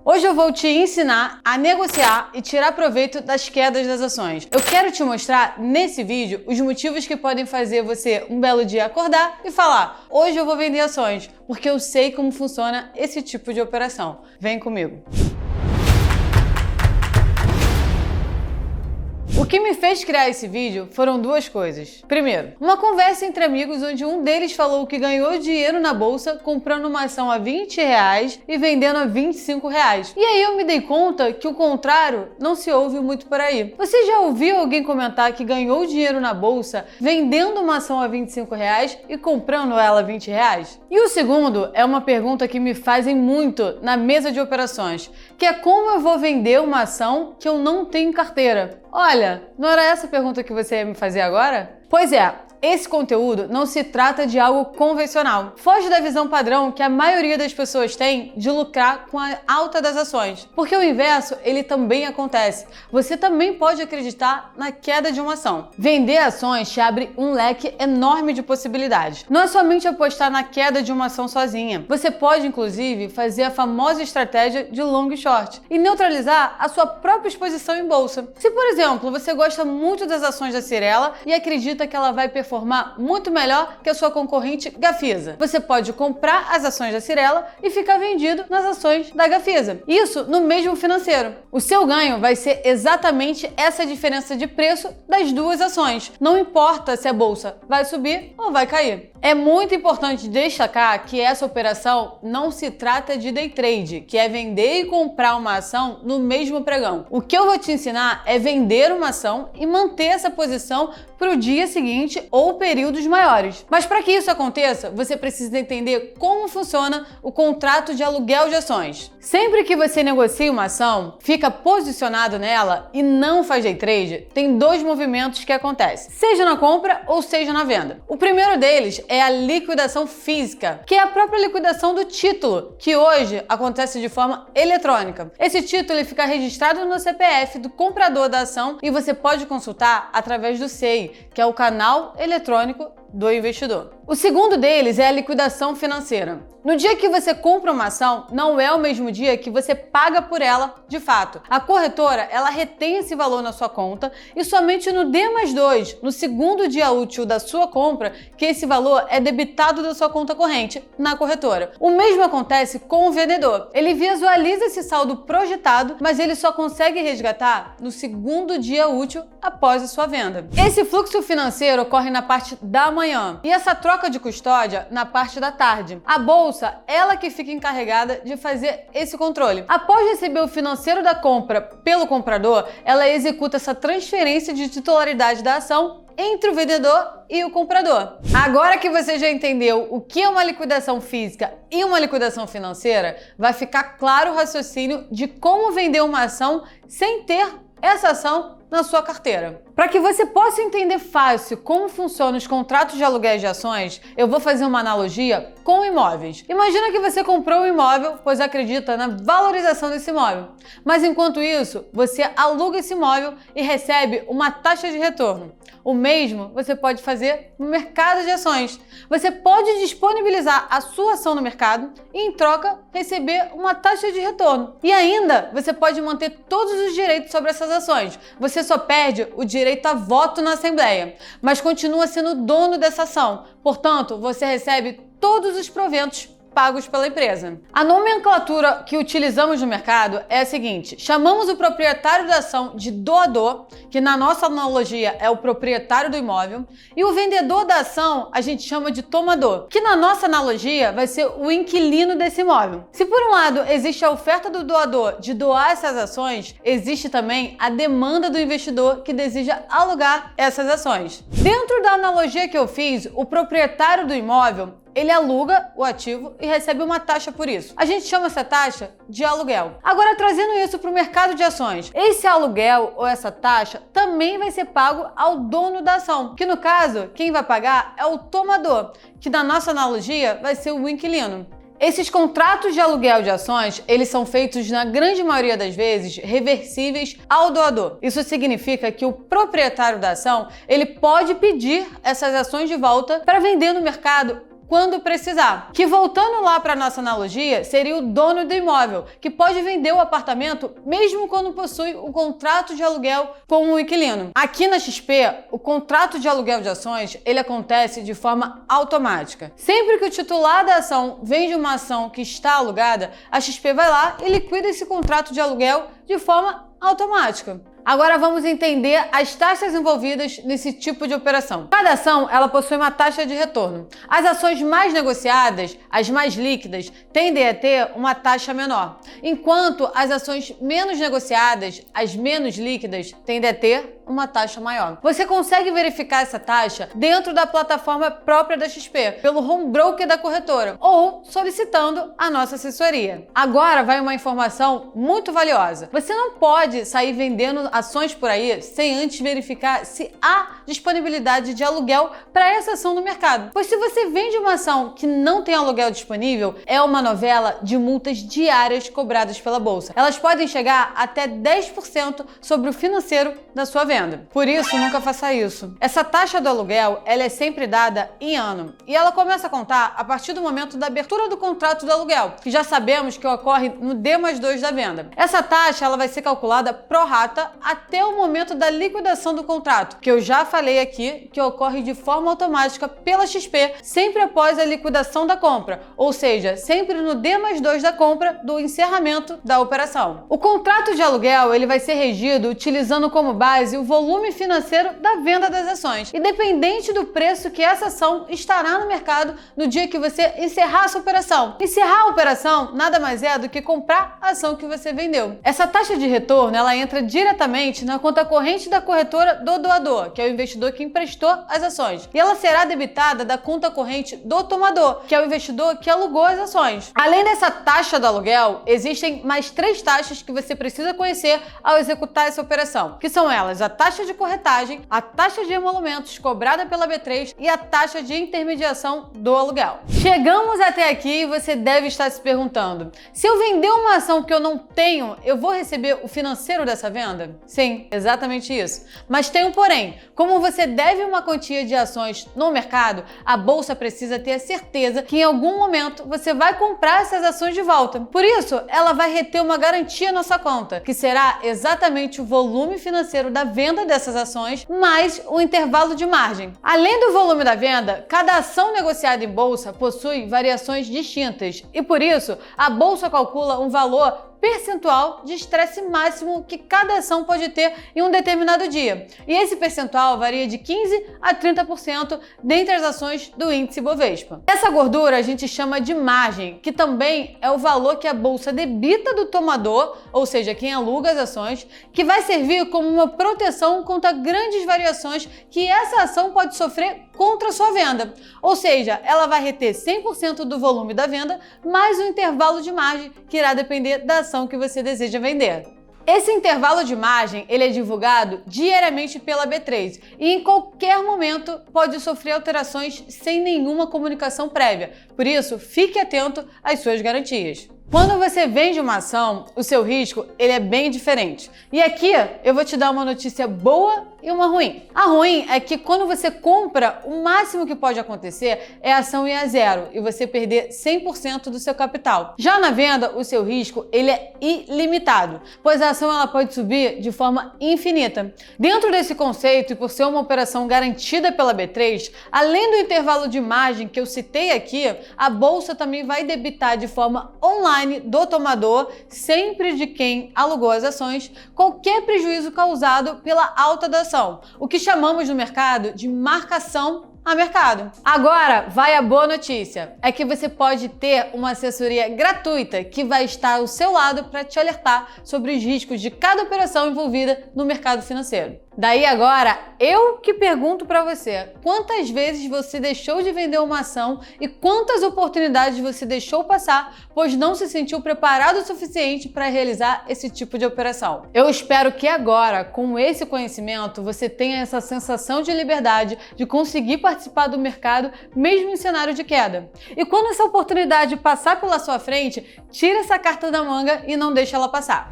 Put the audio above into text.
Hoje eu vou te ensinar a negociar e tirar proveito das quedas das ações. Eu quero te mostrar nesse vídeo os motivos que podem fazer você um belo dia acordar e falar: hoje eu vou vender ações, porque eu sei como funciona esse tipo de operação. Vem comigo. O que me fez criar esse vídeo foram duas coisas. Primeiro, uma conversa entre amigos onde um deles falou que ganhou dinheiro na bolsa comprando uma ação a R$20 e vendendo a R$25. E aí eu me dei conta que o contrário não se ouve muito por aí. Você já ouviu alguém comentar que ganhou dinheiro na bolsa vendendo uma ação a R$25 e comprando ela a R$20? E o segundo é uma pergunta que me fazem muito na mesa de operações, que é como eu vou vender uma ação que eu não tenho em carteira? Olha, não era essa a pergunta que você ia me fazer agora? Pois é, esse conteúdo não se trata de algo convencional. Foge da visão padrão que a maioria das pessoas tem de lucrar com a alta das ações. Porque o inverso, ele também acontece. Você também pode acreditar na queda de uma ação. Vender ações te abre um leque enorme de possibilidades. Não é somente apostar na queda de uma ação sozinha. Você pode, inclusive, fazer a famosa estratégia de long e short e neutralizar a sua própria exposição em bolsa. Se, por exemplo, você gosta muito das ações da Cyrela e acredita que ela vai performar muito melhor que a sua concorrente Gafisa, você pode comprar as ações da Cyrela e ficar vendido nas ações da Gafisa. Isso no mesmo financeiro. O seu ganho vai ser exatamente essa diferença de preço das duas ações. Não importa se a bolsa vai subir ou vai cair. É muito importante destacar que essa operação não se trata de day trade, que é vender e comprar uma ação no mesmo pregão. O que eu vou te ensinar é vender uma ação e manter essa posição para o dia seguinte ou períodos maiores. Mas para que isso aconteça, você precisa entender como funciona o contrato de aluguel de ações. Sempre que você negocia uma ação, fica posicionado nela e não faz day trade, tem dois movimentos que acontecem, seja na compra ou seja na venda. O primeiro deles é a liquidação física, que é a própria liquidação do título, que hoje acontece de forma eletrônica. Esse título ele fica registrado no CPF do comprador da ação e você pode consultar através do SEI, que é o canal eletrônico do investidor. O segundo deles é a liquidação financeira. No dia que você compra uma ação, não é o mesmo dia que você paga por ela de fato. A corretora, ela retém esse valor na sua conta e somente no D+2, no segundo dia útil da sua compra, que esse valor é debitado da sua conta corrente na corretora. O mesmo acontece com o vendedor. Ele visualiza esse saldo projetado, mas ele só consegue resgatar no segundo dia útil após a sua venda. Esse fluxo financeiro ocorre na parte da manhã e essa troca de custódia na parte da tarde. A bolsa, ela que fica encarregada de fazer esse controle. Após receber o financeiro da compra pelo comprador, ela executa essa transferência de titularidade da ação entre o vendedor e o comprador. Agora que você já entendeu o que é uma liquidação física e uma liquidação financeira, vai ficar claro o raciocínio de como vender uma ação sem ter essa ação na sua carteira. Para que você possa entender fácil como funcionam os contratos de aluguéis de ações, eu vou fazer uma analogia com imóveis. Imagina que você comprou um imóvel, pois acredita na valorização desse imóvel. Mas enquanto isso, você aluga esse imóvel e recebe uma taxa de retorno. O mesmo você pode fazer no mercado de ações. Você pode disponibilizar a sua ação no mercado e, em troca, receber uma taxa de retorno. E ainda, você pode manter todos os direitos sobre essas ações. Você só perde o direito a voto na Assembleia, mas continua sendo dono dessa ação. Portanto, você recebe todos os proventos pagos pela empresa. A nomenclatura que utilizamos no mercado é a seguinte: chamamos o proprietário da ação de doador, que na nossa analogia é o proprietário do imóvel, e o vendedor da ação a gente chama de tomador, que na nossa analogia vai ser o inquilino desse imóvel. Se por um lado existe a oferta do doador de doar essas ações, existe também a demanda do investidor que deseja alugar essas ações. Dentro da analogia que eu fiz, o proprietário do imóvel ele aluga o ativo e recebe uma taxa por isso. A gente chama essa taxa de aluguel. Agora, trazendo isso para o mercado de ações, esse aluguel ou essa taxa também vai ser pago ao dono da ação, que no caso, quem vai pagar é o tomador, que na nossa analogia vai ser o inquilino. Esses contratos de aluguel de ações, eles são feitos na grande maioria das vezes reversíveis ao doador. Isso significa que o proprietário da ação, ele pode pedir essas ações de volta para vender no mercado quando precisar. Que, voltando lá para nossa analogia, seria o dono do imóvel, que pode vender o apartamento mesmo quando possui um contrato de aluguel com o inquilino. Aqui na XP, o contrato de aluguel de ações, ele acontece de forma automática. Sempre que o titular da ação vende uma ação que está alugada, a XP vai lá e liquida esse contrato de aluguel de forma automática. Agora vamos entender as taxas envolvidas nesse tipo de operação. Cada ação, ela possui uma taxa de retorno. As ações mais negociadas, as mais líquidas, tendem a ter uma taxa menor, enquanto as ações menos negociadas, as menos líquidas, tendem a ter uma taxa maior. Você consegue verificar essa taxa dentro da plataforma própria da XP, pelo home broker da corretora, ou solicitando a nossa assessoria. Agora vai uma informação muito valiosa. Você não pode sair vendendo ações por aí sem antes verificar se há disponibilidade de aluguel para essa ação no mercado. Pois se você vende uma ação que não tem aluguel disponível, é uma novela de multas diárias cobradas pela bolsa. Elas podem chegar até 10% sobre o financeiro da sua venda. Por isso, nunca faça isso. Essa taxa do aluguel, ela é sempre dada em ano e ela começa a contar a partir do momento da abertura do contrato do aluguel, que já sabemos que ocorre no D+2 da venda. Essa taxa, ela vai ser calculada pro rata até o momento da liquidação do contrato, que eu já falei aqui que ocorre de forma automática pela XP sempre após a liquidação da compra, ou seja, sempre no D+2 da compra do encerramento da operação. O contrato de aluguel, ele vai ser regido utilizando como base o volume financeiro da venda das ações, independente do preço que essa ação estará no mercado no dia que você encerrar essa operação. Encerrar a operação nada mais é do que comprar a ação que você vendeu. Essa taxa de retorno, ela entra diretamente na conta corrente da corretora do doador, que é o investidor que emprestou as ações, e ela será debitada da conta corrente do tomador, que é o investidor que alugou as ações. Além dessa taxa do aluguel, existem mais 3 taxas que você precisa conhecer ao executar essa operação, que são elas: a taxa de corretagem, a taxa de emolumentos cobrada pela B3 e a taxa de intermediação do aluguel. Chegamos até aqui e você deve estar se perguntando: se eu vender uma ação que eu não tenho, eu vou receber o financeiro dessa venda? Sim, exatamente isso. Mas tem um porém. Como você deve uma quantia de ações no mercado, a bolsa precisa ter a certeza que em algum momento você vai comprar essas ações de volta. Por isso, ela vai reter uma garantia na sua conta, que será exatamente o volume financeiro da venda dessas ações, mais o intervalo de margem. Além do volume da venda, cada ação negociada em bolsa possui variações distintas e, por isso, a bolsa calcula um valor percentual de estresse máximo que cada ação pode ter em um determinado dia. E esse percentual varia de 15% a 30% dentre as ações do índice Bovespa. Essa gordura a gente chama de margem, que também é o valor que a bolsa debita do tomador, ou seja, quem aluga as ações, que vai servir como uma proteção contra grandes variações que essa ação pode sofrer contra a sua venda. Ou seja, ela vai reter 100% do volume da venda, mais o intervalo de margem, que irá depender da ação que você deseja vender. Esse intervalo de margem, ele é divulgado diariamente pela B3 e em qualquer momento pode sofrer alterações sem nenhuma comunicação prévia. Por isso, fique atento às suas garantias. Quando você vende uma ação, o seu risco ele é bem diferente. E aqui eu vou te dar uma notícia boa e uma ruim. A ruim é que quando você compra, o máximo que pode acontecer é a ação ir a zero e você perder 100% do seu capital. Já na venda, o seu risco ele é ilimitado, pois a ação ela pode subir de forma infinita. Dentro desse conceito e por ser uma operação garantida pela B3, além do intervalo de margem que eu citei aqui, a bolsa também vai debitar de forma online do tomador, sempre de quem alugou as ações, qualquer prejuízo causado pela alta da ação, o que chamamos no mercado de marcação a mercado. Agora, vai a boa notícia, é que você pode ter uma assessoria gratuita que vai estar ao seu lado para te alertar sobre os riscos de cada operação envolvida no mercado financeiro. Daí agora, eu que pergunto para você, quantas vezes você deixou de vender uma ação e quantas oportunidades você deixou passar, pois não se sentiu preparado o suficiente para realizar esse tipo de operação? Eu espero que agora, com esse conhecimento, você tenha essa sensação de liberdade de conseguir participar do mercado mesmo em cenário de queda. E quando essa oportunidade passar pela sua frente, tira essa carta da manga e não deixe ela passar.